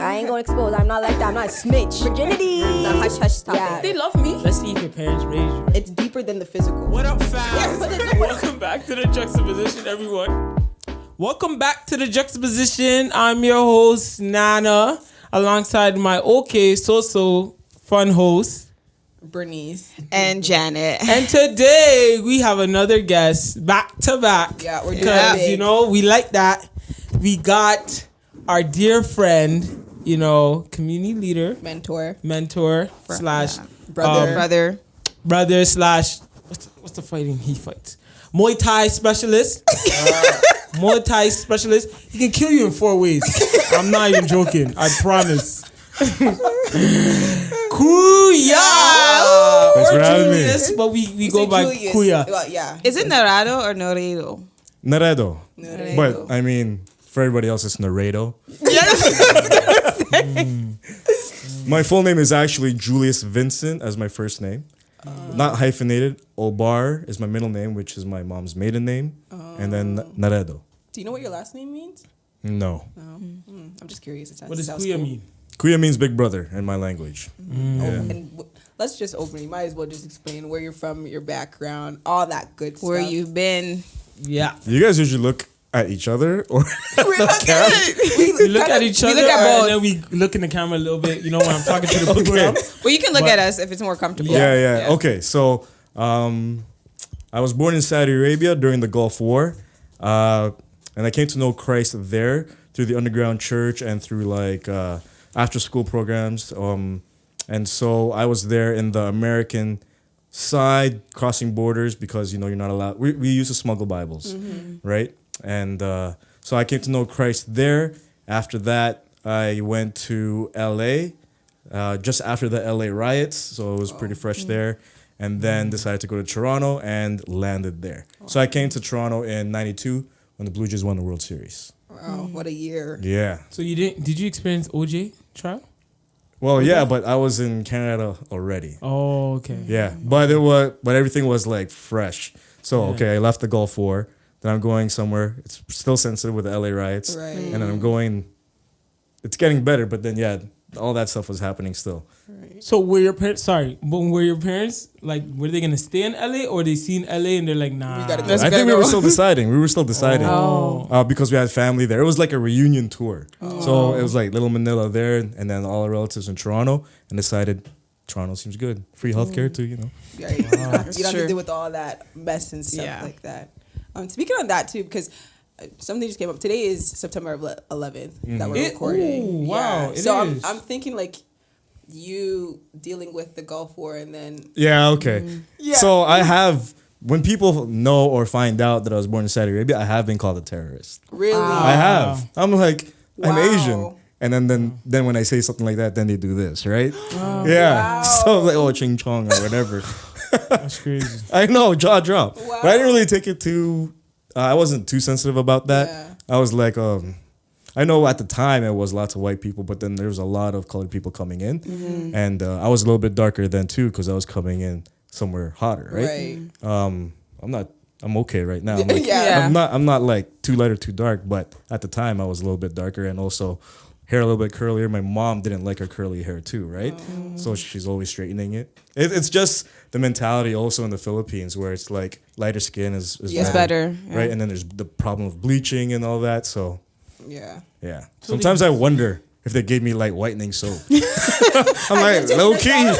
I ain't gonna expose. I'm not like that. I'm not a snitch. Virginity. It's a hush hush topic. Yeah. They love me. Let's see if your parents raised you. It's deeper than the physical. What up, fam? Welcome back to the Juxtaposition, everyone. Welcome back to the Juxtaposition. I'm your host, Nana, alongside my so fun host, Bernice. And Janet. and today we have another guest back to back. Yeah, we're doing Because, big. you know, we like that. We got our dear friend, you know, community leader, mentor. slash Brother. brother slash what's the fighting he fights? Muay Thai specialist. Muay Thai specialist. He can kill you in 4 ways. I'm not even joking. I promise. Kuya. Thanks for having me. Julius, but we go say by Julius. Kuya. Well, yeah. Is it Naredo or Naredo? Naredo. Naredo. But, I mean, for everybody else, it's Naredo. My full name is actually Julius Vincent as my first name. Not hyphenated. Obar is my middle name, which is my mom's maiden name. And then Naredo. Do you know what your last name means? No. No. I'm just curious. What does Kuya mean? Kuya means big brother in my language. Yeah. And let's just open. You might as well just explain where you're from, your background, all that good stuff. Where you've been? Yeah. You guys usually look at each other or We look at it. We look at each other look at both. and then we look in the camera a little bit, you know, when I'm talking to the people. Okay. Well, you can look But- at us if it's more comfortable. Yeah. Okay, so I was born in Saudi Arabia during the Gulf War, and I came to know Christ there through the underground church and through like after school programs. And so I was there in the American side, crossing borders because you know you're not allowed. We used to smuggle Bibles, right? And so I came to know Christ there. After that, I went to LA. Just after the LA riots, so it was pretty fresh there, and then decided to go to Toronto and landed there. So I came to Toronto in '92 when the Blue Jays won the World Series. Wow, what a year. Yeah. So did you experience OJ trial? Well, yeah, but I was in Canada already. Oh, okay. Yeah, but everything was like fresh. So okay, I left the Gulf War. Then I'm going somewhere. It's still sensitive with the LA riots, Right. and then I'm going. It's getting better, but then all that stuff was happening still. So were your parents like, were they gonna stay in LA or they seen LA and they're like, nah? We gotta go. I think we were still deciding. Oh. Because we had family there. It was like a reunion tour. So it was like Little Manila there, and then all our relatives in Toronto, and decided Toronto seems good. Free healthcare too, you know. Yeah, you don't have to true. deal with all that mess and stuff Yeah. like that. Speaking on that too, because something just came up. Today is September 11th that we're recording. Ooh, wow, it So is. I'm thinking like you dealing with the Gulf War and then Yeah, okay. Yeah. So I have, when people know or find out that I was born in Saudi Arabia, I have been called a terrorist. really. I have. I'm like, I'm Wow. Asian. And then when I say something like that, then they do this, right? Yeah. So like, oh, ching chong or whatever. That's crazy. I know, jaw drop. Wow. But I didn't really take it too. I wasn't too sensitive about that. Yeah. I was like, I know at the time it was lots of white people, but then there was a lot of colored people coming in, and I was a little bit darker then too because I was coming in somewhere hotter, right? Right. I'm okay right now. I'm like, Yeah. I'm not like too light or too dark, but at the time I was a little bit darker and also hair a little bit curlier. My mom didn't like her curly hair too, right? So she's always straightening it. It's just the mentality also in the Philippines where it's like lighter skin is Yeah. Better. right? And then there's the problem of bleaching and all that. So Yeah. yeah, sometimes I wonder if they gave me like whitening soap. I'm like low key.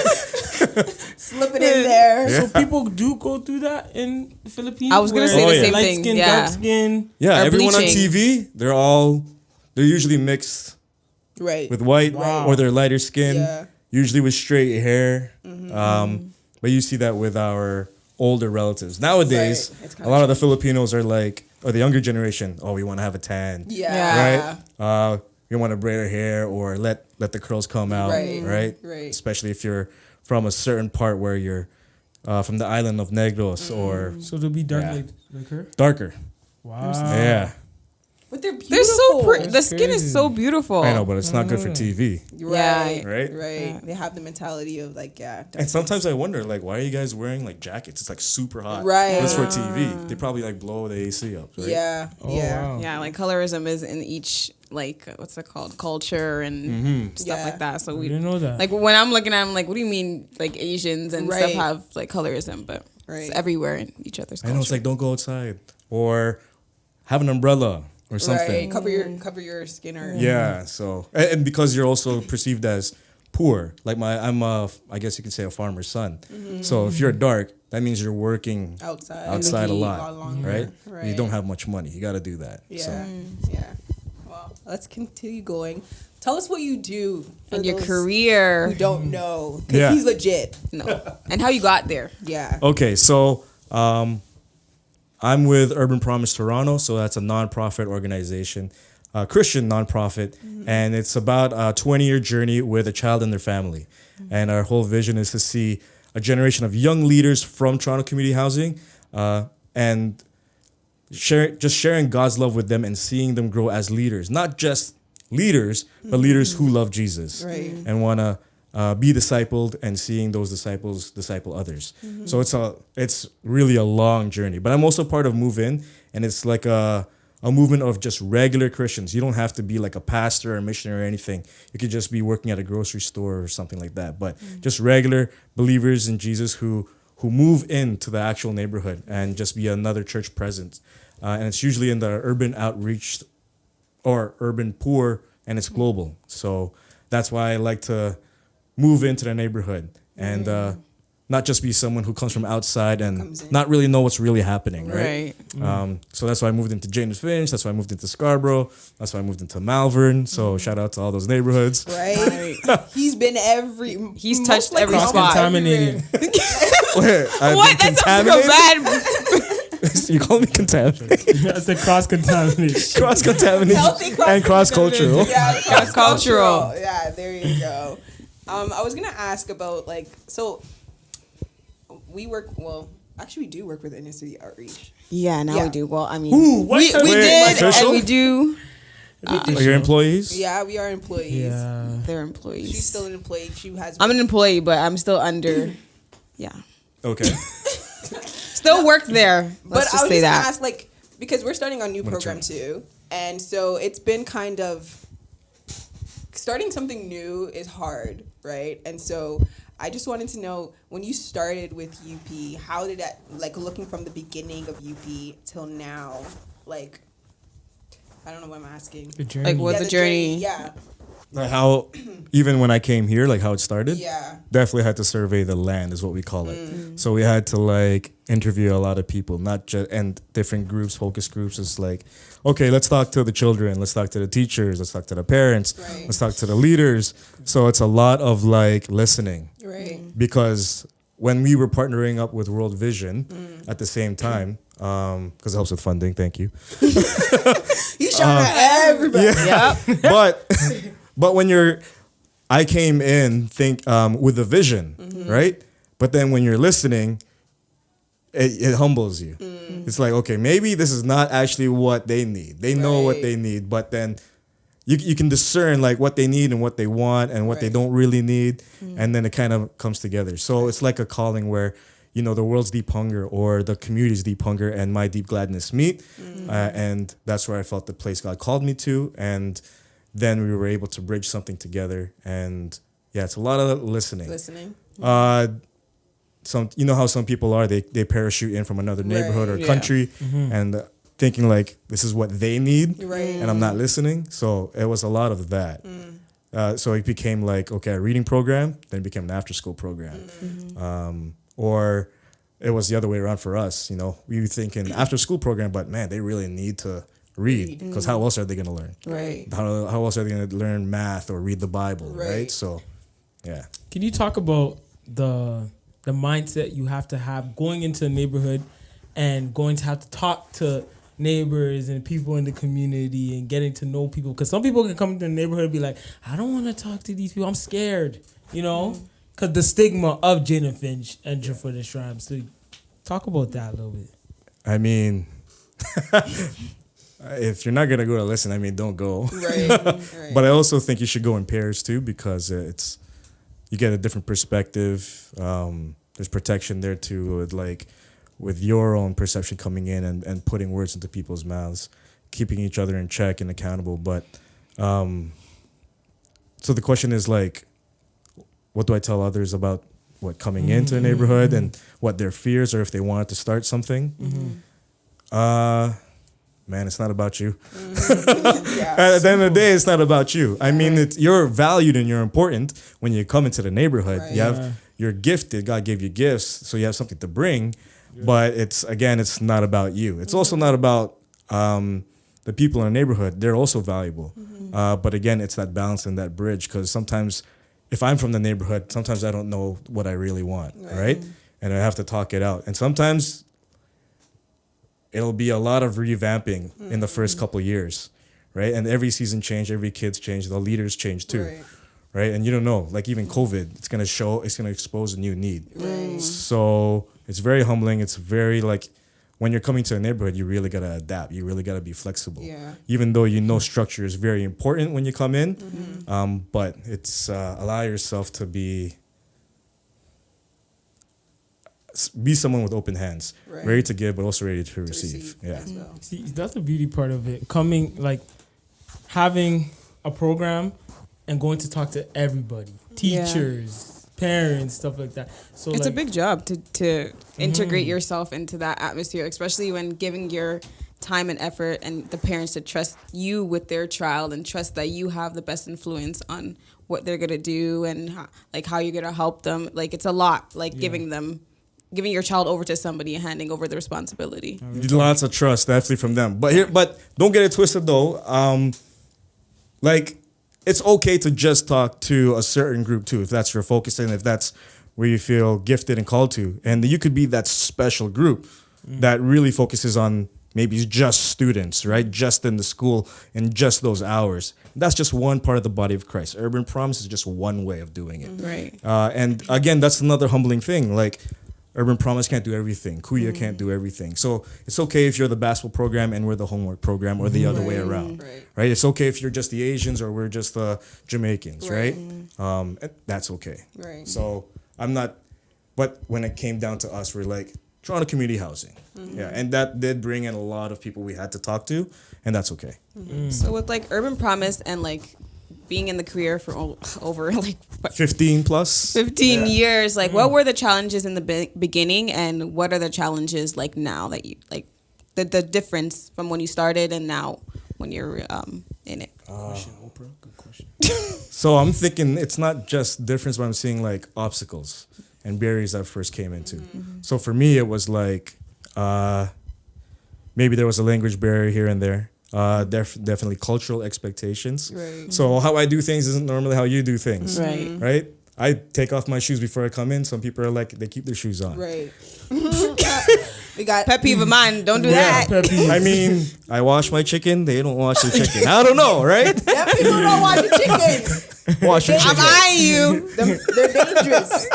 Slip it in there. So people do go through that in the Philippines. I was gonna where say the light same thing, skin, yeah. dark skin. Yeah, Or everyone on bleaching. TV, they're usually mixed Right. with white Wow. or they're lighter skin, Yeah. usually with straight hair. But you see that with our older relatives. Nowadays, Right. It's kinda a lot of the Filipinos are like, or the younger generation, oh, we want to have a tan, Yeah. right? We want to braid our hair or let the curls come out, Right. right? Right. Especially if you're from a certain part where you're from the island of Negros or So they'll be dark Yeah. like her. darker. Wow. Yeah. But they're beautiful. They're so pretty. The That's skin is crazy. so beautiful. I know, but it's not good for TV. Right. Right? Right. They have the mentality of like, yeah. And sometimes I wonder, like, why are you guys wearing like jackets? It's like super hot. Right. But it's for TV. They probably like blow the AC up, right? Yeah. Oh, yeah. wow. Yeah, like colorism is in each like what's it called, culture and stuff Yeah. like that. So I we didn't know that. like when I'm looking at them, like, what do you mean like Asians and Right. stuff have like colorism, but Right. it's everywhere in each other's I culture. know it's like don't go outside or have an umbrella or something. Right. Cover your skin or Yeah. So and because you're also perceived as poor, like I guess you could say a farmer's son. So if you're dark, that means you're working outside a heat lot, longer. right? Right. You don't have much money. You got to do that. Yeah. So. Yeah. Well, let's continue going. Tell us what you do for and your those career. who don't know, because Yeah. he's legit. No. And how you got there. Yeah. Okay, so I'm with Urban Promise Toronto, so that's a nonprofit organization, a Christian nonprofit, and it's about a 20-year journey with a child and their family. And our whole vision is to see a generation of young leaders from Toronto Community Housing and sharing God's love with them and seeing them grow as leaders, not just leaders, but leaders who love Jesus Right. and want to be discipled and seeing those disciples disciple others. So it's really a long journey. But I'm also part of Move In, and it's like a movement of just regular Christians. You don't have to be like a pastor or a missionary or anything. You could just be working at a grocery store or something like that. But just regular believers in Jesus who move into the actual neighborhood and just be another church presence. And it's usually in the urban outreach or urban poor, and it's global. So that's why I like to move into the neighborhood and not just be someone who comes from outside and not really know what's really happening, right? So that's why I moved into James Finch. That's why I moved into Scarborough. That's why I moved into Malvern. So shout out to all those neighborhoods. Right. He's been He's most touched likely every spot. Contaminated. What? That sounds so bad. You call me contaminated? That's a cross-contamination. Cross-contaminated Healthy and cross-cultural. Yeah, Cross-cultural. Yeah, there you go. I was gonna ask about so we do work with inner city outreach. Yeah, now Yeah. we do. Well, I mean, Ooh, what we type of- did, official? and we do. Are your employees? Yeah, we are employees. Yeah. They're employees. She's still an employee. She has. I'm an employee, but I'm still under. Yeah, Okay. still work there. but Let's I just was say just gonna that. ask, because we're starting our new program too, and so it's been kind of starting something new is hard, right? And so I just wanted to know, when you started with UP, how did that, looking from the beginning of UP till now, I don't know what I'm asking. The journey. Like, what Yeah, the journey? Yeah, Like how, even when I came here, like how it started, yeah. definitely had to survey the land, is what we call it. So we had to interview a lot of people, not just, and different groups, focus groups. It's like, okay, let's talk to the children, let's talk to the teachers, let's talk to the parents, Right. let's talk to the leaders. So it's a lot of listening, Right. because when we were partnering up with World Vision at the same time, because it helps with funding, thank you. He's shouting at everybody. Yep. But when I came in with a vision, right? But then when you're listening, it humbles you. It's like, okay, maybe this is not actually what they need. They know what Right. they need, but then you can discern what they need and what they want and what they Right. don't really need, and then it kind of comes together. So it's like a calling where the world's deep hunger or the community's deep hunger and my deep gladness meet, and that's where I felt the place God called me to, and then we were able to bridge something together. And yeah, it's a lot of listening. Listening. How some people are, they parachute in from another neighborhood or Yeah. country and thinking this is what they need, Right. and I'm not listening. So it was a lot of that. So it became a reading program, then it became an after school program. Or it was the other way around for us. We were thinking after school program, but man, they really need to read, because how else are they going to learn? Right. How else are they going to learn math or read the Bible, right? Right. So, yeah. Can you talk about the mindset you have to have going into a neighborhood and going to have to talk to neighbors and people in the community and getting to know people? Because some people can come into the neighborhood and be like, I don't want to talk to these people. I'm scared, because the stigma of Jane and Finch and for the Shrine. So talk about that a little bit. I mean, if you're not gonna go to listen, I mean, don't go. Right. Right. But I also think you should go in pairs too, because you get a different perspective. There's protection there too, with your own perception coming in and putting words into people's mouths, keeping each other in check and accountable. But so the question is like, what do I tell others about what coming into a neighborhood and what their fears are if they wanted to start something? Man, it's not about you. Yeah. At the end of the day, it's not about you. I mean, you're valued and you're important when you come into the neighborhood. Right. You're gifted. God gave you gifts, so you have something to bring. But it's not about you. It's also not about the people in the neighborhood. They're also valuable. But again, it's that balance and that bridge, because sometimes if I'm from the neighborhood, sometimes I don't know what I really want, right? And I have to talk it out. And sometimes it'll be a lot of revamping in the first couple years, right? And every season change, every kid's change, the leaders change too, right? And you don't know, like even COVID, it's gonna expose a new need. Right. So it's very humbling. It's very like, when you're coming to a neighborhood, you really gotta adapt. You really gotta be flexible. Yeah. Even though you know structure is very important when you come in, but it's allow yourself to be someone with open hands, ready to give, but also ready to receive. Yeah. As well. See, that's the beauty part of it. Coming, like, having a program and going to talk to everybody, teachers, parents, stuff like that. So It's like, a big job to integrate yourself into that atmosphere, especially when giving your time and effort and the parents to trust you with their child and trust that you have the best influence on what they're going to do and how you're going to help them. Like, it's a lot, like giving your child over to somebody and handing over the responsibility. Lots of trust, definitely from them. But don't get it twisted though. Like, it's okay to just talk to a certain group too, if that's your focus and if that's where you feel gifted and called to. And you could be that special group that really focuses on maybe just students, right? Just in the school and just those hours. That's just one part of the body of Christ. Urban Promise is just one way of doing it. Right. And again, that's another humbling thing. Like, Urban Promise can't do everything. Kuya can't do everything. So it's okay if you're the basketball program and we're the homework program, or the other way around. Right? It's okay if you're just the Asians or we're just the Jamaicans, right? That's okay. Right. So I'm not, but when it came down to us, we're like, Toronto community housing. Yeah, and that did bring in a lot of people we had to talk to, and that's okay. So with like Urban Promise and like being in the career for over like 15 plus? 15 years, like what were the challenges in the beginning and what are the challenges like now that you like the difference from when you started and now when you're in it? Good question. So I'm thinking it's not just difference, but I'm seeing like obstacles and barriers I first came into. So for me, it was like maybe there was a language barrier here and there. Definitely cultural expectations. Right. So how I do things isn't normally how you do things. Right. Right? I take off my shoes before I come in. Some people are like, they keep their shoes on. Right. We got Pet peeve of mine, don't do that. I mean, I wash my chicken. They don't wash their chicken. I don't know, right? Them people don't watch the chicken. Wash your I'm chicken. eyeing you. They're dangerous.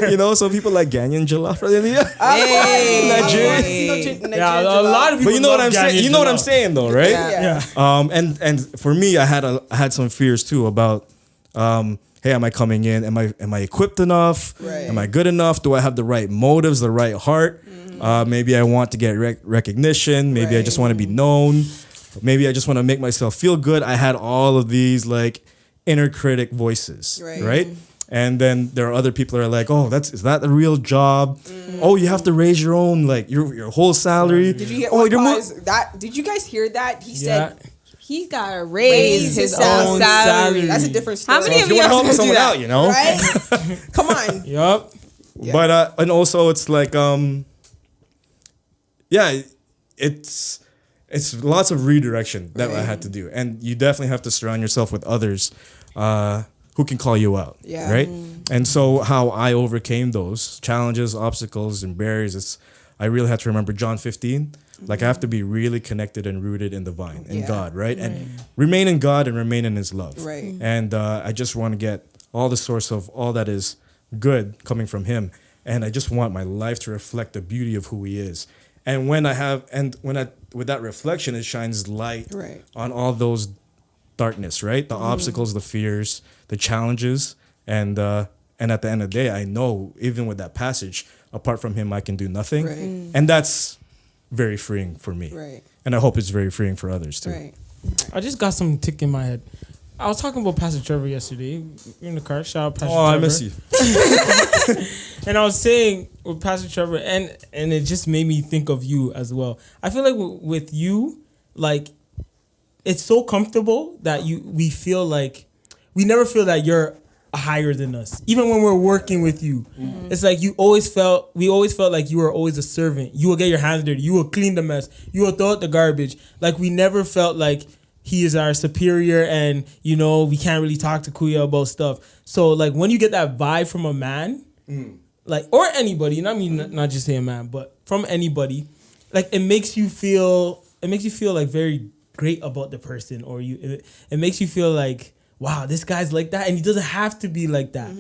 You know, some people like Ganyan jollof. Hey. Nigerian. Yeah, a lot of people. But you know what love I'm saying. Ghanaian You know what I'm jollof. saying, though, right? Yeah. And for me, I had some fears too about, hey, am I coming in? Am I equipped enough? Right. Am I good enough? Do I have the right motives, the right heart? Maybe I want to get recognition. Maybe I just want to be known. Maybe I just want to make myself feel good. I had all of these like inner critic voices, right? And then there are other people that are like, oh, is that the real job? Oh, you have to raise your own, like your whole salary. Did you hear Did you guys hear that? He said He gotta raise his own salary. That's a different story. How many So of if you want to help do someone that? out, you know? Right? Come on. Yup. Yeah. But and also it's like it's lots of redirection that I had to do, and you definitely have to surround yourself with others who can call you out, right? And so how I overcame those challenges, obstacles, and barriers, I really had to remember John 15. Like I have to be really connected and rooted in the vine, in God, right? And remain in God and remain in His love, Right. And I just want to get all the source of all that is good coming from Him, and I just want my life to reflect the beauty of who He is. And with that reflection, it shines light Right. on all those darkness, right? The obstacles, the fears, the challenges, and at the end of the day, I know even with that passage, apart from him, I can do nothing, Right. and that's very freeing for me, Right. and I hope it's very freeing for others too. Right. I just got some tick in my head. I was talking about Pastor Trevor yesterday. We were in the car. Shout out Pastor Trevor. Oh, I miss you. And I was saying with Pastor Trevor, and it just made me think of you as well. I feel like with you, like, it's so comfortable that we feel like we never feel that you're higher than us. Even when we're working with you, it's like we always felt like you were always a servant. You will get your hands dirty. You will clean the mess. You will throw out the garbage. Like, we never felt like he is our superior and, we can't really talk to Kuya about stuff. So, like, when you get that vibe from a man, like, or anybody, not just say a man, but from anybody, like, it makes you feel like very great about the person, or it makes you feel like, wow, this guy's like that, and he doesn't have to be like that.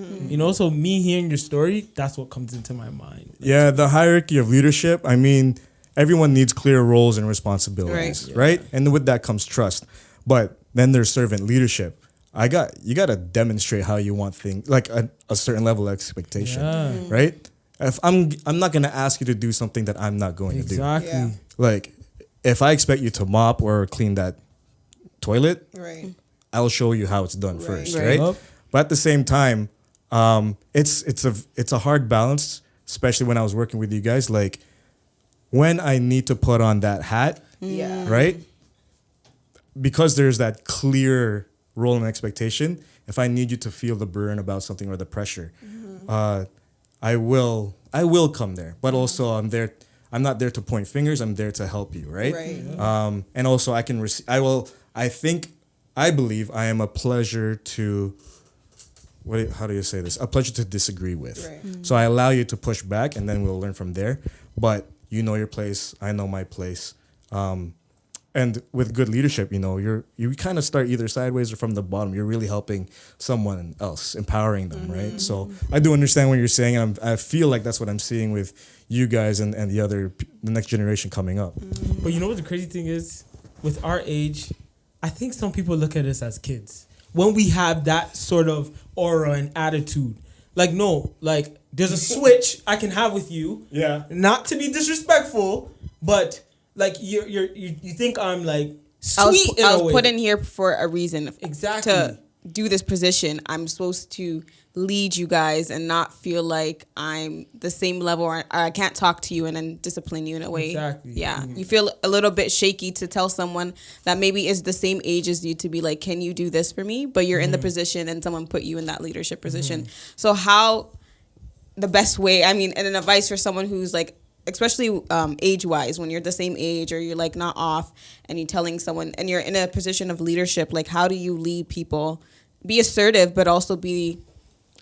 So me hearing your story, that's what comes into my mind. Yeah, the hierarchy of leadership. I mean, everyone needs clear roles and responsibilities, right? And with that comes trust. But then there's servant leadership. You got to demonstrate how you want things, like a certain level of expectation, right? If I'm not going to ask you to do something that I'm not going to do. Exactly. Yeah. Like, if I expect you to mop or clean that toilet, Right. I'll show you how it's done Right. first, Right. right? But at the same time, it's a hard balance, especially when I was working with you guys. Like, when I need to put on that hat, Yeah. right? Because there's that clear role and expectation. If I need you to feel the burn about something or the pressure, I will come there. But also, I'm there. I'm not there to point fingers. I'm there to help you, right? Right. And also, I can receive. I believe I am a pleasure to. How do you say this? A pleasure to disagree with. Right. So I allow you to push back, and then we'll learn from there. But you know your place. I know my place. And with good leadership, you kind of start either sideways or from the bottom. You're really helping someone else, empowering them, right? So I do understand what you're saying, and I feel like that's what I'm seeing with you guys and the next generation coming up. But you know what the crazy thing is? With our age, I think some people look at us as kids. When we have that sort of aura and attitude. Like, no, like, there's a switch I can have with you. Yeah. Not to be disrespectful, but, like, you think I'm, like, sweet in I a was way. put in here for a reason. Exactly. To do this position, I'm supposed to lead you guys and not feel like I'm the same level, or I can't talk to you and then discipline you in a way. Exactly. Yeah. You feel a little bit shaky to tell someone that maybe is the same age as you to be like, can you do this for me? But you're in the position and someone put you in that leadership position. So how the best way, and an advice for someone who's like, especially age-wise, when you're the same age or you're like not off and you're telling someone and you're in a position of leadership, like how do you lead people, be assertive, but also be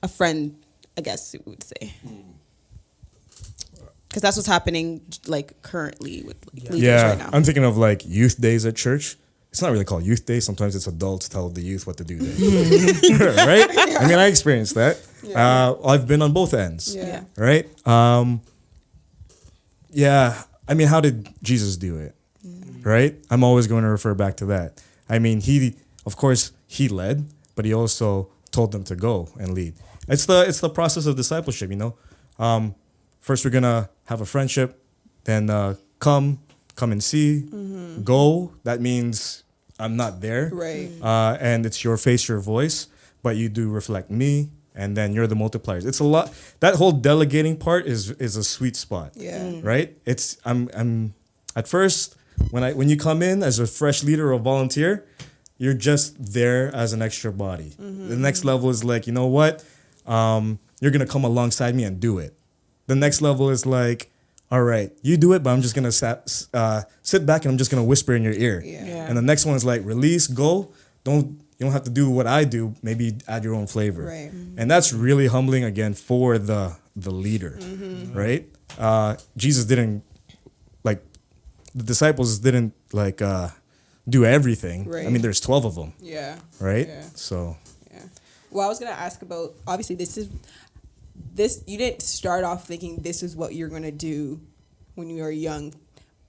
a friend, I guess you would say. Because that's what's happening like currently with leaders right now. I'm thinking of like youth days at church. It's not really called youth day. Sometimes it's adults tell the youth what to do day. Right? I experienced that. I've been on both ends. Yeah. Right? How did Jesus do it? Right? I'm always going to refer back to that. He led, but he also told them to go and lead. It's the process of discipleship, First we're gonna have a friendship, then come and see, go. That means I'm not there, Right. And it's your face, your voice, but you do reflect me, and then you're the multipliers. It's a lot. That whole delegating part is a sweet spot. Yeah. Right. I'm at first when you come in as a fresh leader or volunteer, you're just there as an extra body. The next level is like, you know what? You're going to come alongside me and do it. The next level is like, all right, you do it, but I'm just going to sit back and I'm just going to whisper in your ear. Yeah. And the next one is like, release, go. You don't have to do what I do. Maybe add your own flavor. Right. And that's really humbling, again, for the leader, right? Jesus didn't, the disciples didn't, do everything. Right. There's 12 of them, Yeah. right? Yeah. So, Yeah. Well, I was gonna ask about, obviously this you didn't start off thinking this is what you're gonna do when you were young.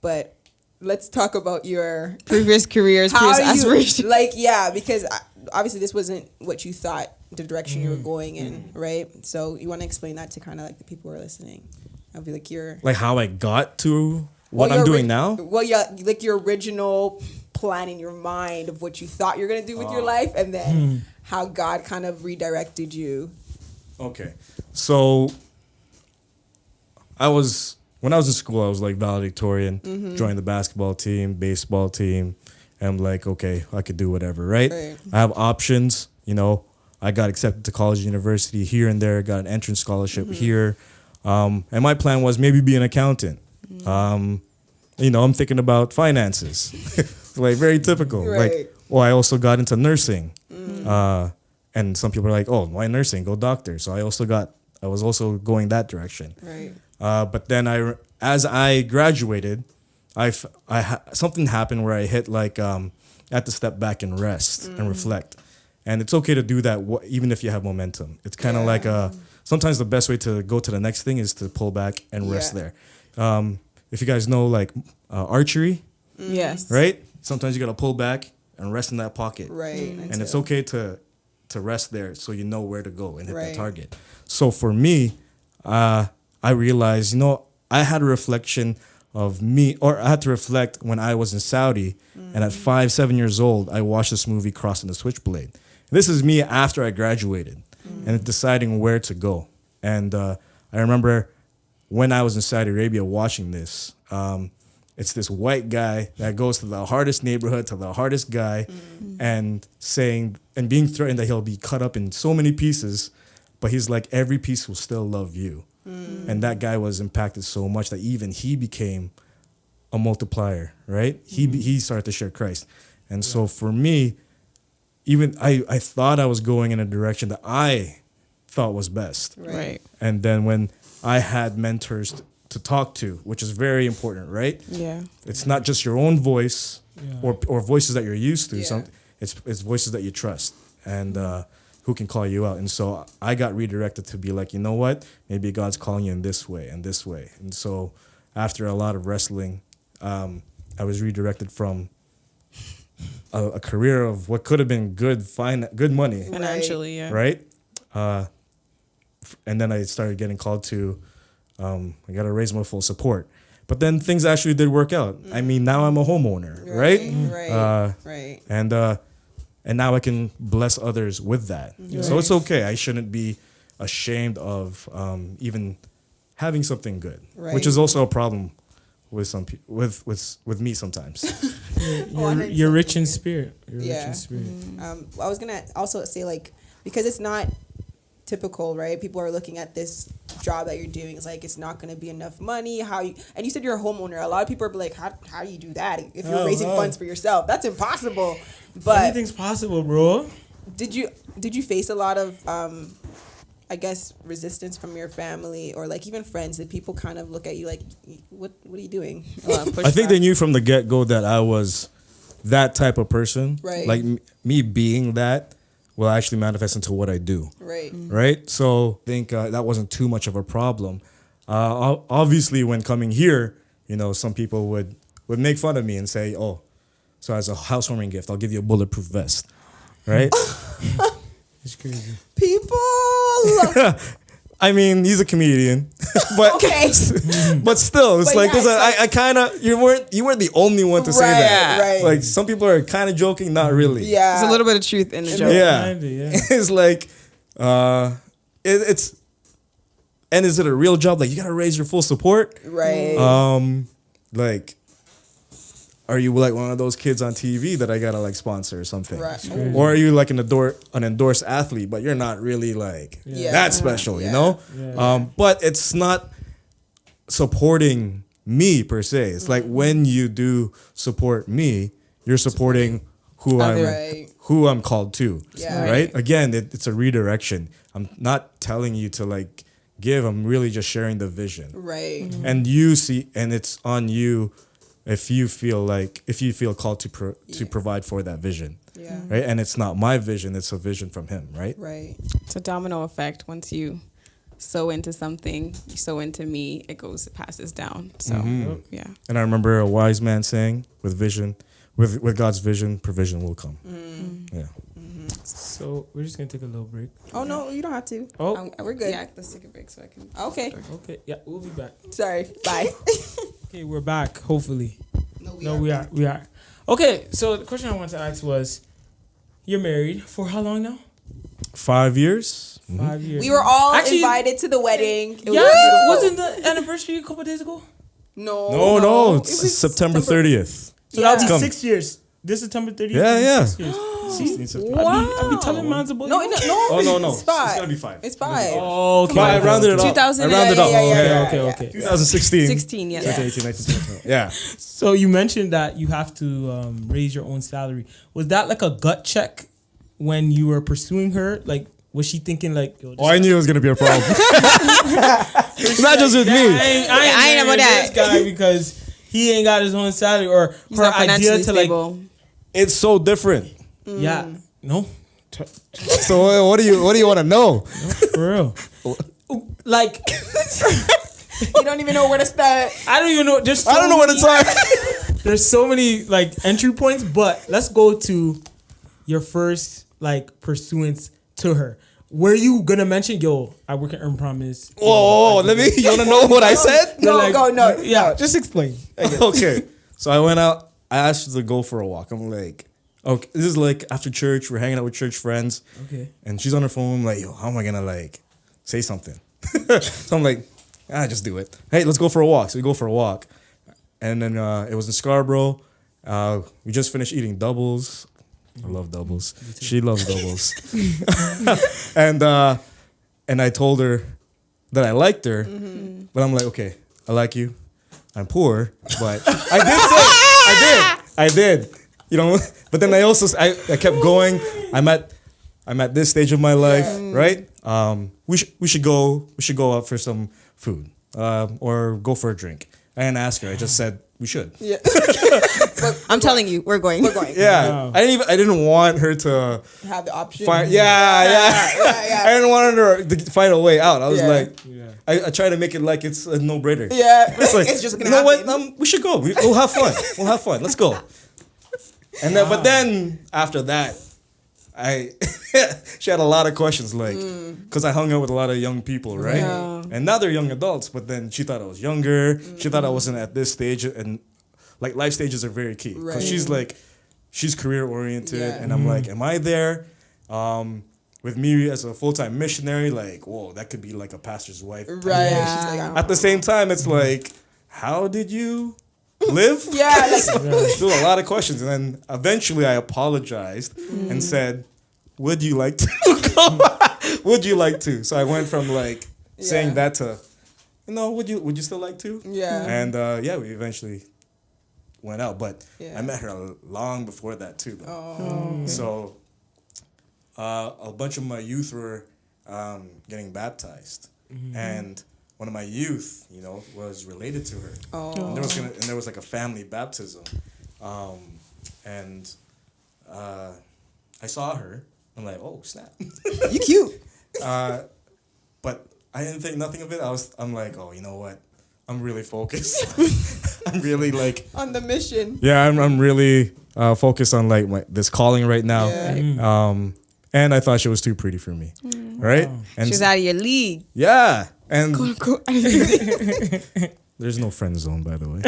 but let's talk about your Previous careers, previous aspirations. like, because obviously this wasn't what you thought the direction you were going in, right? So you want to explain that to kind of like the people who are listening. I'll be like like how I got to what I'm doing now. Well, like your original plan in your mind of what you thought you're gonna do with your life, and then how God kind of redirected you. Okay, so when I was in school, I was like valedictorian, joined the basketball team, baseball team, and I'm like, okay, I could do whatever, right? I have options, you know. I got accepted to college, university here and there, got an entrance scholarship here, and my plan was maybe be an accountant. You know, I'm thinking about finances, like very typical. Right. Like, I also got into nursing, and some people are like, oh, why nursing? Go doctor. So I was also going that direction. Right. But then as I graduated, something happened where I hit like I had to step back and rest and reflect, and it's okay to do that even if you have momentum. It's kind of like sometimes the best way to go to the next thing is to pull back and rest there. If you guys know like archery, Yes. right? Sometimes you gotta pull back and rest in that pocket, Right. and it's okay to rest there so you know where to go and hit that Right. target. So for me, I realized, you know, I had a reflection of me, or I had to reflect when I was in Saudi, and at 5-7 years old, I watched this movie, Crossing the Switchblade. This is me after I graduated and deciding where to go. And I remember when I was in Saudi Arabia watching this, it's this white guy that goes to the hardest neighborhood, to the hardest guy, and saying and being threatened that he'll be cut up in so many pieces, but he's like, every piece will still love you. And that guy was impacted so much that even he became a multiplier, right? He started to share Christ. And so for me, even I thought I was going in a direction that I thought was best. Right. And then when I had mentors to talk to, which is very important, right? Yeah. It's not just your own voice or voices that you're used to. Yeah. It's voices that you trust and who can call you out. And so I got redirected to be like, you know what? Maybe God's calling you in this way and this way. And so after a lot of wrestling, I was redirected from a career of what could have been good money, Financially, yeah. right? And then I started getting called to, I got to raise my full support. But then things actually did work out. I mean, now I'm a homeowner, right? Right. And now I can bless others with that. So it's okay. I shouldn't be ashamed of even having something good, which is also a problem with some people, with me sometimes. You're rich in spirit. You're Yeah. rich in spirit. I was gonna also say, like, because it's not typical, right? People are looking at this job that you're doing. It's like, it's not going to be enough money. And you said you're a homeowner. A lot of people are like, how do you do that if you're raising funds for yourself? That's impossible. But Anything's possible, bro. did you face a lot of I guess resistance from your family or like even friends? Did people kind of look at you like, what are you doing? I think they knew from the get-go that I was that type of person. Right. Like me being that will actually manifest into what I do. Right. Right? So I think that wasn't too much of a problem. Obviously, when coming here, you know, some people would make fun of me and say, oh, so as a housewarming gift, I'll give you a bulletproof vest. Right? It's crazy. People. I mean, he's a comedian, but Okay. but still, it's But like yeah, it's I kind of you weren't the only one to say that. Right. Like some people are kind of joking, not really. Yeah. There's a little bit of truth in the joke. Yeah. Kinda, yeah. It's like, it's, and is it a real job? Like you gotta raise your full support. Right. Like, are you like one of those kids on TV that I gotta like sponsor or something? Right. Or are you like an endorsed athlete, but you're not really like Yeah. that special, you know? Yeah. But it's not supporting me per se. It's like when you do support me, you're supporting who Right. I'm called to. Yeah. Right? Again, it's a redirection. I'm not telling you to like give. I'm really just sharing the vision. Right. And you see, and it's on you if you feel called to provide for that vision. Yeah. Right? And it's not my vision, it's a vision from him, right? Right. It's a domino effect once you sow into something, you sow into me, it passes down. So yeah. And I remember a wise man saying, with vision, with God's vision, provision will come. Yeah. So we're just gonna take a little break. Oh no, you don't have to. Oh, We're good. Yeah, let's take a break so I can. Okay. okay. Yeah, we'll be back. Sorry. Bye. Okay, we're back. Hopefully. No, We are. Okay, so the question I wanted to ask was, you're married for how long now? 5 years. 5 years. We were all Actually- invited to the wedding. It was Yeah, beautiful. wasn't the anniversary a couple days ago? No. No, It it's was September 30th. So that'll be Come. 6 years. This September 30th. Yeah, will be yeah. 6 years. See, Wow. I be telling mans about No, you. no. Oh, no. It's 5. It's gonna be 5. It's 5. Oh, okay. But I okay, rounded it okay. up. 2000 I rounded up. yeah. Okay. 2016. 16, yes. 18, 19, 20. Yeah. So you mentioned that you have to raise your own salary. Was that like a gut check when you were pursuing her? Like, was she thinking like, yo, Oh, I knew it was gonna be a problem. Not just with me. I ain't about that. this guy because he ain't got his own salary or He's her not idea financially to like, stable. It's so different. yeah, no, So what do you want to know? for real. Like, You don't even know where to start. I don't even know. There's so I don't know what many- to talk. There's so many like entry points, but let's go to your first like pursuance to her. Were you gonna mention, yo, I work at Earn Promise? Whoa, let me. You want to know what I said? No, Like, no. Yeah, just explain. Okay. So I went out. I asked her to go for a walk. I'm like, okay, this is like after church. We're hanging out with church friends. Okay. And she's on her phone. I'm like, yo, how am I gonna like say something? So I'm like, just do it. Hey, let's go for a walk. So we go for a walk, and then it was in Scarborough. We just finished eating doubles. I love doubles. She loves doubles. And I told her that I liked her, but I'm like, okay, I like you. I'm poor, but I did. You know, but then I kept going. I'm at this stage of my life, right? We should go out for some food, or go for a drink. I didn't ask her. I just said we should. Yeah. I'm telling you, we're going. We're going. Yeah, Wow. I didn't want her to Have the option. find. Yeah. I didn't want her to find a way out. I was Yeah. like, Yeah. I try to make it like it's a no-brainer. Yeah. It's like, It's just gonna you know happen. what? We should go. We'll have fun. We'll have fun. Let's go. And then, but then after that, she had a lot of questions, like, because I hung out with a lot of young people, right? Yeah. And now they're young adults, but then she thought I was younger. She thought I wasn't at this stage, and like life stages are very key because Right. she's like, she's career oriented, Yeah. and I'm like, am I there? With me as a full-time missionary, like, whoa, that could be like a pastor's wife. Right. Yeah. She's like, I don't At the same time, it's like, how did you live? Yeah, like, Still a lot of questions. And then eventually I apologized and said, would you like to go? Would you like to? So I went from like saying Yeah. that to, would you still like to? Yeah. And we eventually went out. But Yeah. I met her long before that too. Though. oh. So a bunch of my youth were getting baptized. And one of my youth, was related to her. Oh. And there was like a family baptism. And I saw her. I'm like, oh, snap. You cute. But I didn't think nothing of it. I'm like, oh, you know what? I'm really focused. I'm really like, On the mission. yeah, I'm really focused on like this calling right now. Yeah. And I thought she was too pretty for me, right? And She's out of your league. yeah, and there's no friend zone, by the way.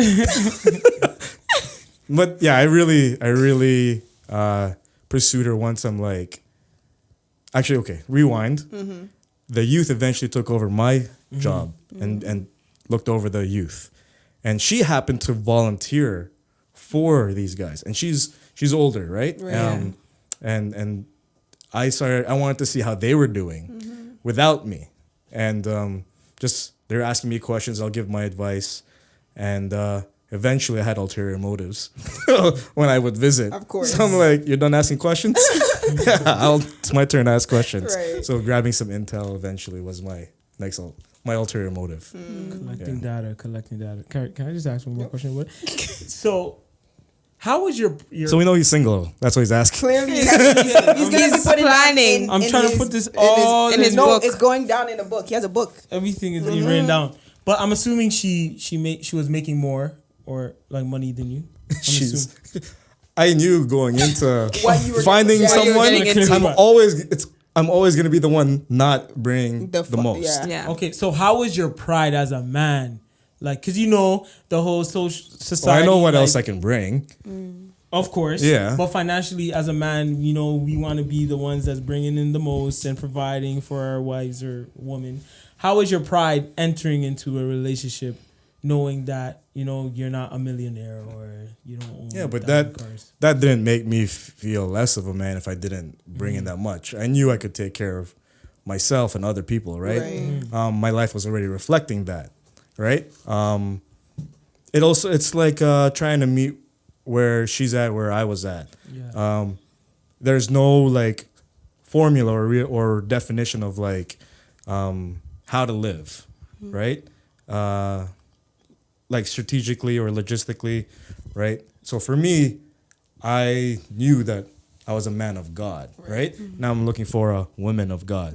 But yeah, I really pursued her once. I'm like, actually, okay, rewind. The youth eventually took over my job and looked over the youth, and she happened to volunteer for these guys, and she's older, right? Right. And I wanted to see how they were doing without me, and just they're asking me questions. I'll give my advice, and eventually I had ulterior motives when I would visit. Of course. So I'm like, you're done asking questions? Yeah, it's my turn to ask questions. Right. So grabbing some intel eventually was my ulterior motive. Collecting data. Can I just ask one more question? So, How was your So we know he's single. That's what he's asking. Clearly, he's gonna be putting that planning. I'm in trying to his- put this in all his, in his no, book. it's going down in a book. He has a book. everything is being written down. But I'm assuming she was making more or like money than you. I'm assuming. She's. I knew going into What you were- finding yeah, what you were someone. getting into. I'm always gonna be the one not bringing the most. Yeah. Yeah. Okay, so how was your pride as a man? Like, cause you know the whole social So society. I know what like, else I can bring. Of course. Yeah. But financially, as a man, you know, we want to be the ones that's bringing in the most and providing for our wives or women. How is your pride entering into a relationship, knowing that you know you're not a millionaire or you don't own Yeah, but 1,000 cars? that didn't make me feel less of a man if I didn't bring in that much. I knew I could take care of myself and other people, right? Right. My life was already reflecting that, right? It's like trying to meet where she's at, where I was at. Yeah. There's no like formula or definition of like how to live, right? Like strategically or logistically, right? So for me, I knew that I was a man of God, right? Now I'm looking for a woman of God.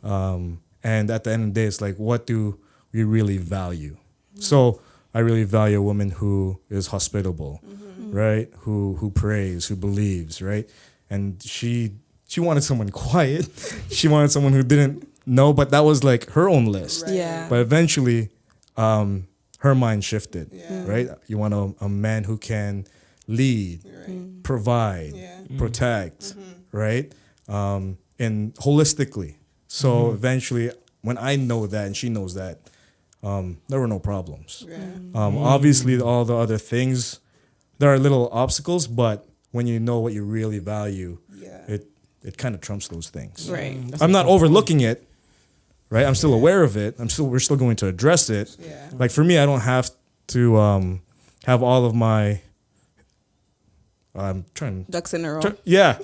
And at the end of the day, it's like, what do we really value? So I really value a woman who is hospitable, right? Who prays, who believes, right? And she wanted someone quiet. She wanted someone who didn't know, but that was like her own list. Yeah. But eventually, her mind shifted, right? You want a man who can lead, provide, protect, right? And holistically. So eventually, when I know that and she knows that, there were no problems. Obviously, all the other things, there are little obstacles, but when you know what you really value, it kind of trumps those things. Right. I'm not overlooking it, right? I'm still aware of it. We're still going to address it. Yeah. Like for me, I don't have to have all of my. I'm trying. Ducks in a row. Yeah.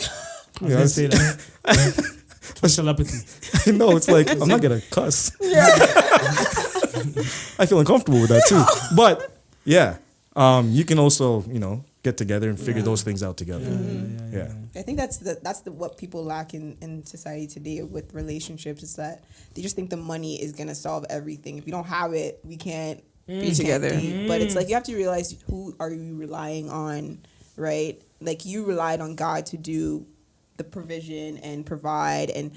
I was gonna say that. Telepathy. I know it's like I'm not gonna cuss. I feel uncomfortable with that too. But yeah, you can also get together and figure those things out together. Yeah. I think that's the what people lack in society today with relationships is that they just think the money is gonna solve everything. If you don't have it, we can't Be together. But it's like you have to realize who are you relying on, right? Like you relied on God to do the provision and provide and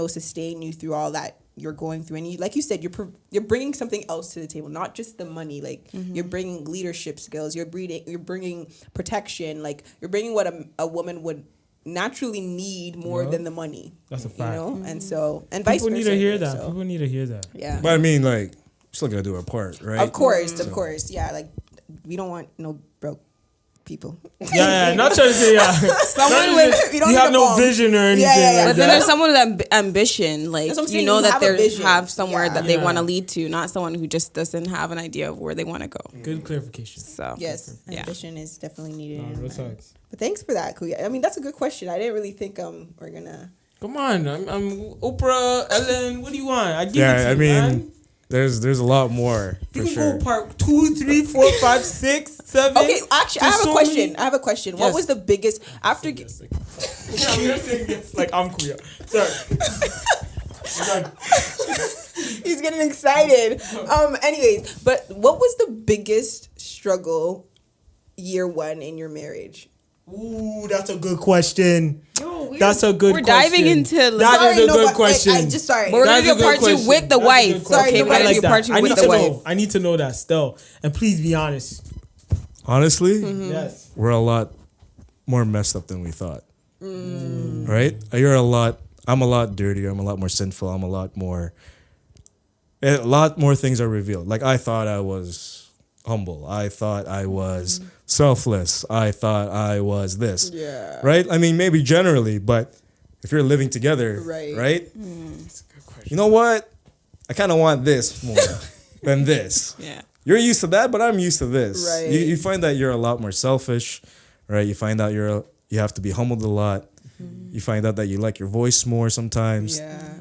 sustain you through all that you're going through, and like you said, you're bringing something else to the table, not just the money. Like you're bringing leadership skills, you're bringing protection, like you're bringing what a woman would naturally need more than the money. That's a fact. And so and vice People versa. need to hear that. So, People need to hear that. yeah, But I mean, like, we're still gonna do our part, right? of course, yeah. Like we don't want no broke people. Yeah, not trying to say Someone with you have no vision or anything. yeah. Like But then that. there's someone with ambition, like That's what I'm you saying, know you that have a they vision. have somewhere Yeah. that they Yeah. want to lead to, not someone who just doesn't have an idea of where they want to go. Good clarification. So Yes, Yeah. ambition is definitely needed. No, in real life. talks. But thanks for that, Kuya. I mean, that's a good question. I didn't really think we're gonna. Come on, I'm Oprah, Ellen. What do you want? I give it to Yeah, I you, mean, man. there's a lot more You for can sure. go part 2, 3, 4, 5, 6, 7. Okay, actually, I There's have a so question. many- I have a question. Yes. What was the biggest after? Yeah, you're saying yes, like I'm Kuya. Sorry. He's getting excited. Anyways, but what was the biggest struggle year one in your marriage? Ooh, that's a good question. Yo, That's a good We're question. diving into- That Sorry, is a no, good but question. I just sorry. But we're gonna That's do a a good part two question. with the That's a wife. good question. Okay, we I gotta like do that. part two I with need the to wife. know. I need to know that still. And please be honest. Honestly, Yes. we're a lot more messed up than we thought. Right? I'm a lot dirtier. I'm a lot more sinful. A lot more things are revealed. Like I thought I was humble. I thought I was selfless. I thought I was this. Yeah. Right? I mean, maybe generally, but if you're living together, Right. You know what? I kind of want this more than this. Yeah. You're used to that, but I'm used to this. Right. You find that you're a lot more selfish, right? You find out you have to be humbled a lot. You find out that you like your voice more sometimes. Yeah.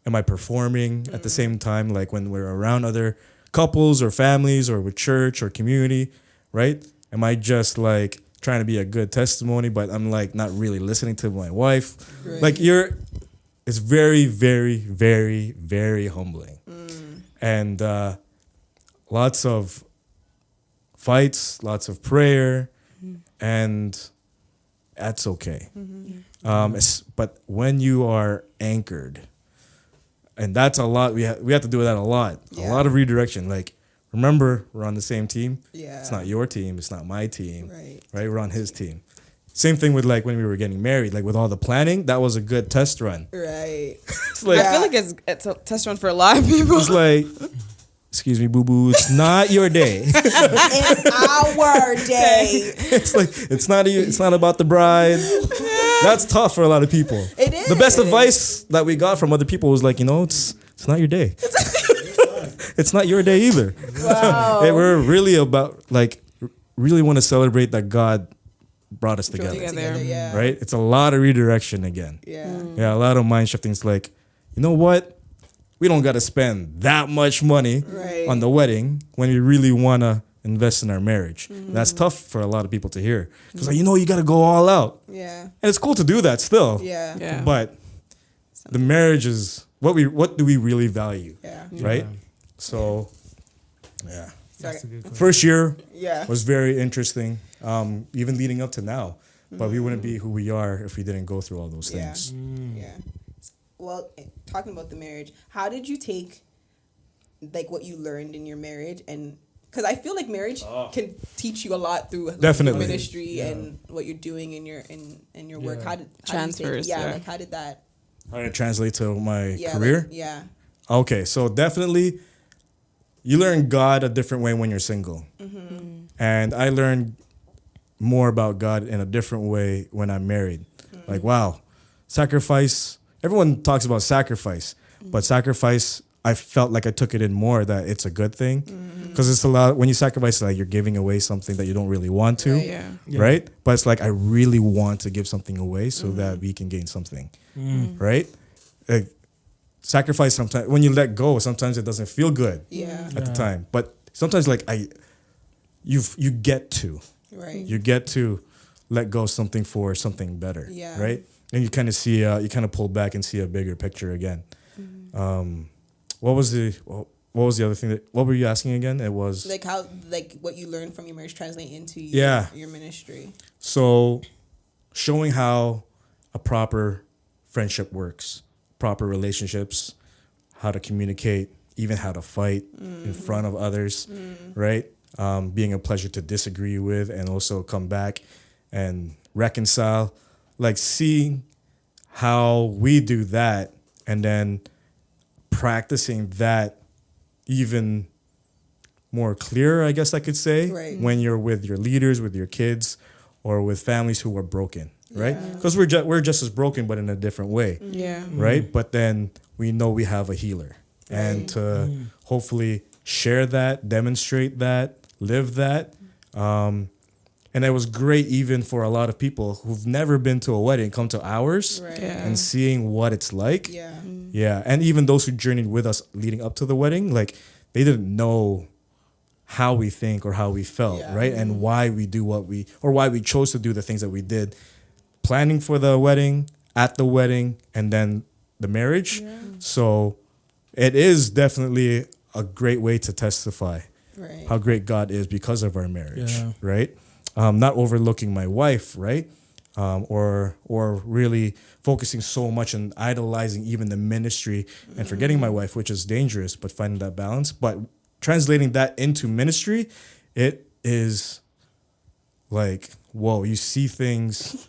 Am I performing at the same time? Like when we're around other couples or families or with church or community, right? Am I just like trying to be a good testimony, but I'm like not really listening to my wife? Right. Like it's very, very, very, very humbling. And lots of fights, lots of prayer, and that's okay. But when you are anchored, and that's a lot, we have to do that a lot. Yeah. A lot of redirection. Like, remember, we're on the same team. Yeah. It's not your team. It's not my team. Right. Right? We're on his team. Same thing with like when we were getting married. Like with all the planning, that was a good test run. Right. It's like, I feel like it's a test run for a lot of people. it's like, excuse me, boo boo. It's not your day. It's our day. It's like it's not you. It's not about the bride. That's tough for a lot of people. It is. The best advice that we got from other people was like, it's not your day. It's not your day either. Wow. We're really about really want to celebrate that God brought us Join together. Together. Yeah. Right? It's a lot of redirection again. Yeah. Yeah, a lot of mind shifting. It's like, you know what? We don't got to spend that much money Right. on the wedding when we really want to invest in our marriage. That's tough for a lot of people to hear. Because, you got to go all out. Yeah. And it's cool to do that still. Yeah. Yeah. But the marriage is what do we really value? Yeah. Right? So, yeah. Sorry. That's a good question. First year Yeah. was very interesting, even leading up to now. But we wouldn't be who we are if we didn't go through all those Yeah. things. Yeah. Well, talking about the marriage, how did you take like what you learned in your marriage, and because I feel like marriage can teach you a lot through like, Definitely. your ministry and what you're doing in your work. Yeah. How did you take- Transfers, yeah, yeah. like how did that How did it translate to my yeah, career? like, yeah. Okay, so definitely you learn God a different way when you're single. And I learned more about God in a different way when I'm married. Like, wow, sacrifice. Everyone talks about sacrifice, but sacrifice, I felt like I took it in more that it's a good thing. Because it's a lot, when you sacrifice, like you're giving away something that you don't really want to. Right. Yeah. Yeah. Right? But it's like I really want to give something away so that we can gain something. Right? Like, sacrifice sometimes when you let go, sometimes it doesn't feel good Yeah. at the time. But sometimes you get to. Right. You get to let go something for something better. Yeah. Right? And you kind of see you kind of pull back and see a bigger picture again. What was the other thing what were you asking again? It was Like how what you learned from your marriage translate into your ministry. So, showing how a proper friendship works, proper relationships, how to communicate, even how to fight in front of others, right? Being a pleasure to disagree with and also come back and reconcile. Like seeing how we do that and then practicing that even more clear, I guess I could say, Right. when you're with your leaders, with your kids, or with families who are broken, right? Yeah. Because we're just as broken, but in a different way, Yeah. right? But then we know we have a healer, and Right. to hopefully share that, demonstrate that, live that. And it was great even for a lot of people who've never been to a wedding, come to ours Right. Yeah. and seeing what it's like. Yeah. Yeah, and even those who journeyed with us leading up to the wedding, like they didn't know how we think or how we felt, Yeah. right? And why we do why we chose to do the things that we did, planning for the wedding, at the wedding, and then the marriage. So it is definitely a great way to testify Right. how great God is because of our marriage, Yeah. right? Not overlooking my wife, right? Or really focusing so much on idolizing even the ministry and forgetting my wife, which is dangerous, but finding that balance. But translating that into ministry, it is like, whoa, you see things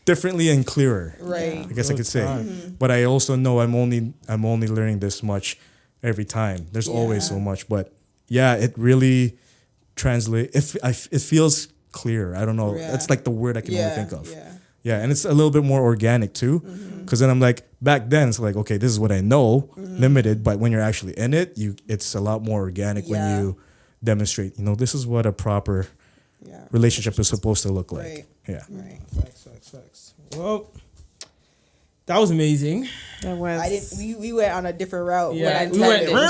differently and clearer. Right. I guess I could say. Good But I also know I'm only learning this much every time. There's always Yeah. so much. But yeah, it really translates. It feels clear. I don't know. Yeah. That's like the word I can Yeah. only think of. Yeah. Yeah, and it's a little bit more organic too. Because then I'm like, back then it's like, okay, this is what I know, limited. But when you're actually in it, it's a lot more organic when Yeah. you demonstrate. This is what a proper Yeah. relationship is supposed to look like. Right. Yeah. Right. Facts. Well, That was amazing. That was. I didn't. We went on a different route. Yeah, when I we went. typed it.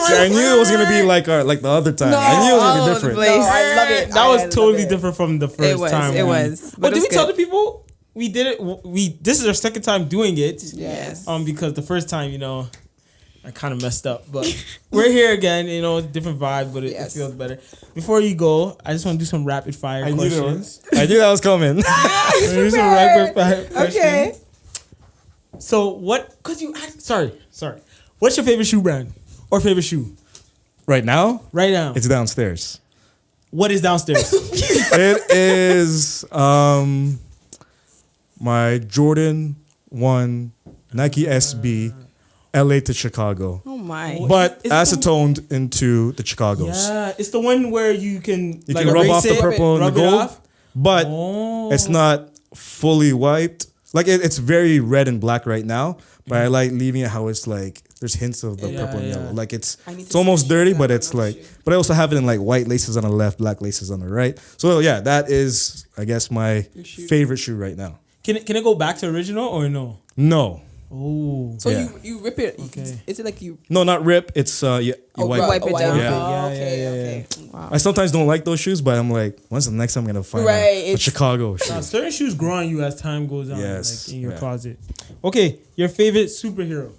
See, I knew it was gonna be like the other time. I knew it was all gonna be over the different. place. No, I love it. That was I love totally it. different from the first It was. time. It was. Oh, But did it we was tell good. the people we did it? This is our second time doing it. Yes. Because the first time, I kind of messed up, but we're here again. It's a different vibe, but it Yes. feels better. Before you go, I just want to do some rapid fire I knew questions. I knew that was coming. Do some rapid fire questions. Okay. So what? Cause you. Sorry. What's your favorite shoe brand or favorite shoe Right now, right now? it's downstairs. What is downstairs? It is my Jordan 1 Nike SB LA to Chicago. Oh my. But Is it acetoned into the Chicagos. Yeah, it's the one where you can You like can rub erase off the it, purple and the rub it gold, off. but Oh. it's not fully wiped. Like it's very red and black right now, but I like leaving it how it's like there's hints of the Yeah, purple and yeah. yellow. Like it's I need to it's almost see dirty, that but on it's another like shoe. but I also have it in like white laces on the left, black laces on the right. So yeah, that is I guess my shoe. favorite shoe right now. Can it go back to original or no? No. Oh. So Yeah. you rip it. Okay. Is it like you? No, not rip. It's you wipe rub- it. wipe it down. Yeah. Oh, Yeah, okay. yeah, Okay. Wow. I sometimes don't like those shoes, but I'm like, when's the next time I'm gonna find Right, a it's- Chicago shoe? Certain shoes grow on you as time goes on, Yes, like in your yeah. closet. Okay, your favorite superhero.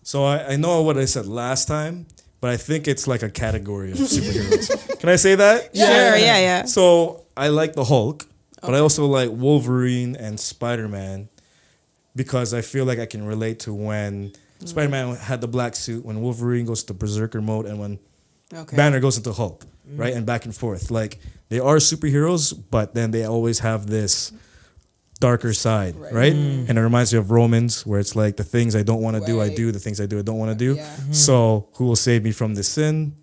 So I know what I said last time, but I think it's like a category of superheroes. Can I say that? Sure. Yeah. So I like the Hulk, but I also like Wolverine and Spider-Man because I feel like I can relate to when Spider-Man had the black suit, when Wolverine goes to Berserker mode, and when Okay. Banner goes into Hulk, right? And back and forth. Like they are superheroes, but then they always have this darker side, right? And it reminds me of Romans, where it's like the things I don't want to do, I Right. do. The things I do, I don't want to do. Yeah. So who will save me from this sin?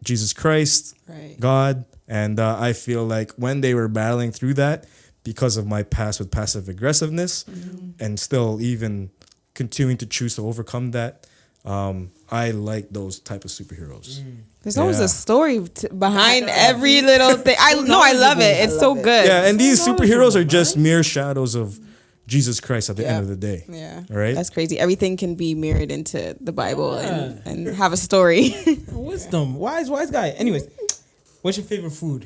Jesus Christ, Right. God. And I feel like when they were battling through that, because of my past with passive aggressiveness, and still even continuing to choose to overcome that, I like those type of superheroes. There's always Yeah. a story behind every little thing. I love it. It's so love it. good. Yeah, and these superheroes are just mere shadows of Jesus Christ at the Yeah. end of the day. Yeah. All right? That's crazy. Everything can be mirrored into the Bible Yeah. and have a story. Wisdom, wise guy. Anyways, what's your favorite food?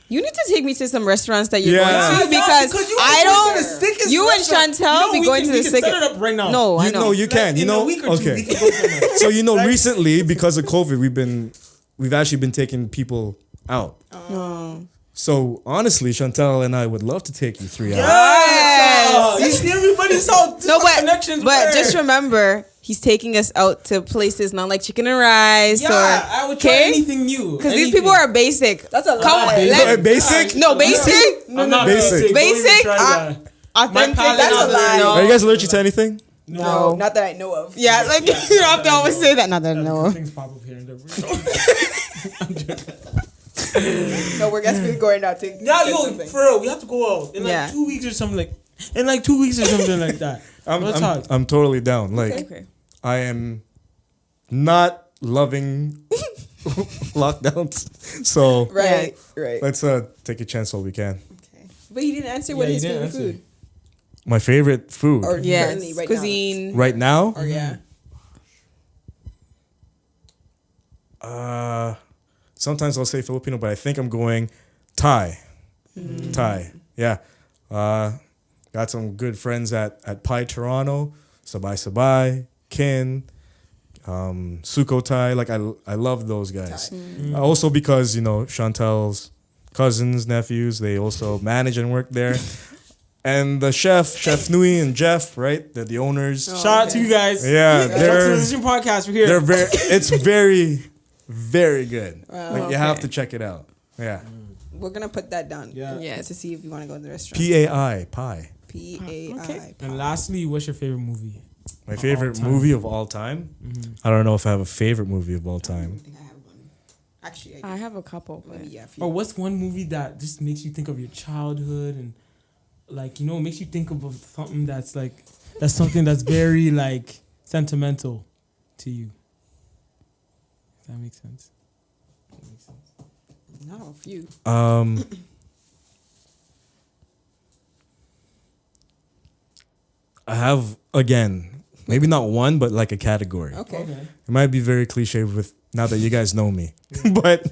You need to take me to some restaurants that you're Yeah. going to because I don't. You and Chantel be going to the we can set it sickest. up right now. No, I You know. know, you can. You In a know, week or two, we okay. can go somewhere. So recently because of COVID, we've actually been taking people out. So honestly, Chantel and I would love to take you 3 hours. Oh, you see everybody's all No, connections. but work. just remember, he's taking us out to places not like chicken and rice yeah, or I would try anything new. because these people are basic. That's a Come lot. on, Basic. Basic? no basic. I'm not Basic. basic. Don't even Basic? try that. Authentic. palate That's is a lie. No. Are you guys allergic to anything? No, not that I know of. Yeah, like you don't have to always say that. Not that I know. Things pop up here and there. No, we're guessing going out to Yeah, get yo, something. for real, we have to go out in like Yeah. 2 weeks or something like. In like 2 weeks or something like that. Let's talk. I'm totally down. Like Okay. I am not loving lockdowns. So Right. Right. let's take a chance while we can. Okay. But he didn't answer what Yeah, his he didn't favorite answer. food My favorite food or Yes, currently right cuisine. right now, now. Or yeah. sometimes I'll say Filipino, but I think I'm going Thai. Thai. Yeah. Got some good friends at Pai Toronto, Sabay Sabay, Kin, Suko Thai. Like I love those guys. Also because, Chantel's cousins, nephews, they also manage and work there. And the Chef Nui and Jeff, right? They're the owners. Shout out to you guys. Yeah, they're Juxtaposition podcast. We're here. they're very it's very, very good. Like, you have okay. to check it out. Yeah. We're gonna put that down. Yeah. Yes. To see if you want to go to the restaurant. PAI, pie. PAI. Okay. And lastly, what's your favorite movie? My favorite movie of all time? I don't know if I have a favorite movie of all I time. think I have one. Actually, I I have a couple. But maybe yeah. a few. Or what's one movie that just makes you think of your childhood and makes you think of something that's something that's very like sentimental to you. If that makes sense. No, a few. I have, again, maybe not one, but like a category. Okay. It might be very cliche with now that you guys know me, but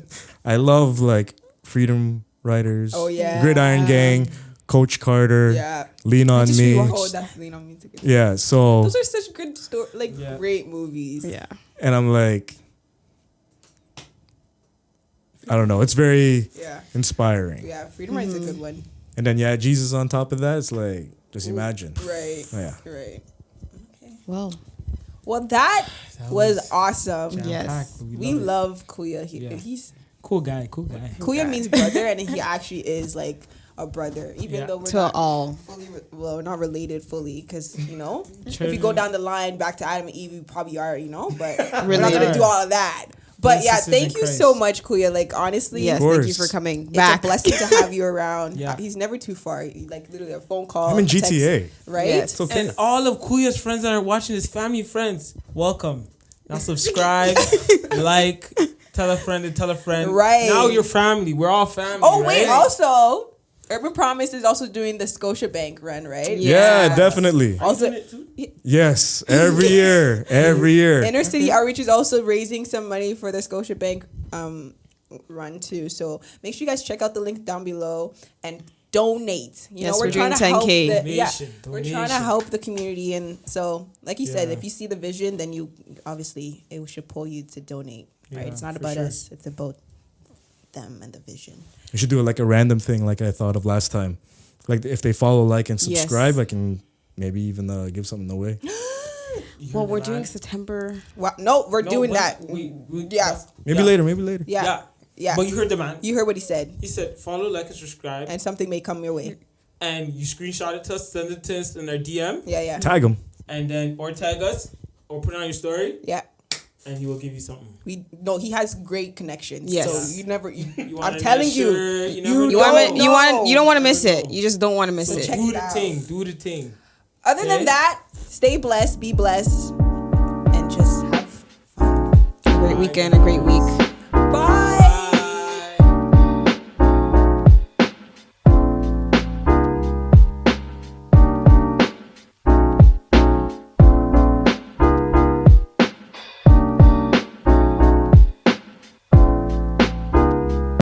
I love like Freedom Riders, Oh, yeah. Gridiron Gang, Coach Carter, Yeah. Lean on Just Me. rewatched- Oh, that's Lean on Me too. Yeah, so Those are such good Yeah. great movies. Yeah. and I'm like, I don't know, it's very Yeah. inspiring. Yeah. Freedom Ride's a good one. And then Jesus on top of that, it's like just imagine. Right. Oh, yeah. Right. Well, Well, that was awesome. Yes. Jam-packed, but We love it. love Kuya. Yeah. He's Cool guy. Kuya means brother, and he actually is like a brother, even Yeah. though we're to not all. fully, we're not related fully, because if you Children. go down the line back to Adam and Eve, you probably are, but we're not Related. gonna do all of that. But yeah, Sisters thank in you Christ. so much, Kuya. Like honestly, Yes, Of thank you course. for coming it's back. a blessing to have you around. Yeah. He's never too far. Like literally a phone call. I'm in a text, GTA. right? Yes. It's okay. And all of Kuya's friends that are watching this, family friends, welcome. Now subscribe, like, tell a friend and tell a friend. Right. Now you're family. We're all family. Oh wait, right? also, Urban Promise is also doing the Scotiabank run, right? Yeah, definitely. Also, Doing it too? Yes, every year, every year. Inner City Outreach is also raising some money for the Scotiabank run too. So make sure you guys check out the link down below and donate. You Yes, know, we're trying doing to help 10K. Donation, we're trying to donation. help the community, and so like you said, Yeah. if you see the vision, then you obviously it should pull you to donate. Right? Yeah, It's not for about sure. us; it's about them and the vision. We should do like a random thing like I thought of last time. Like if they follow, like, and Yes. subscribe, I can maybe even give something away. You Well, heard we're the doing man? September. Well, no, we're No, doing but that. We, Yeah. Maybe later. Yeah, yeah. But you heard the man. You heard what he said, He said, follow, like, and subscribe. and something may come your way. And you screenshot it to us, send it to us in our DM. Yeah, yeah, Tag them. And then, or tag us, or put it on your story, yeah. and he will give you something. He has great connections. Yes. So you never. You want I'm a telling nice you, shirt, you never you know. You want No, you want no. you don't want to miss No, it. no. You just don't want to miss So it. check do it the out. thing. Do the thing. Other Okay. than that, stay blessed, be blessed, and just have fun. A great weekend, a great week.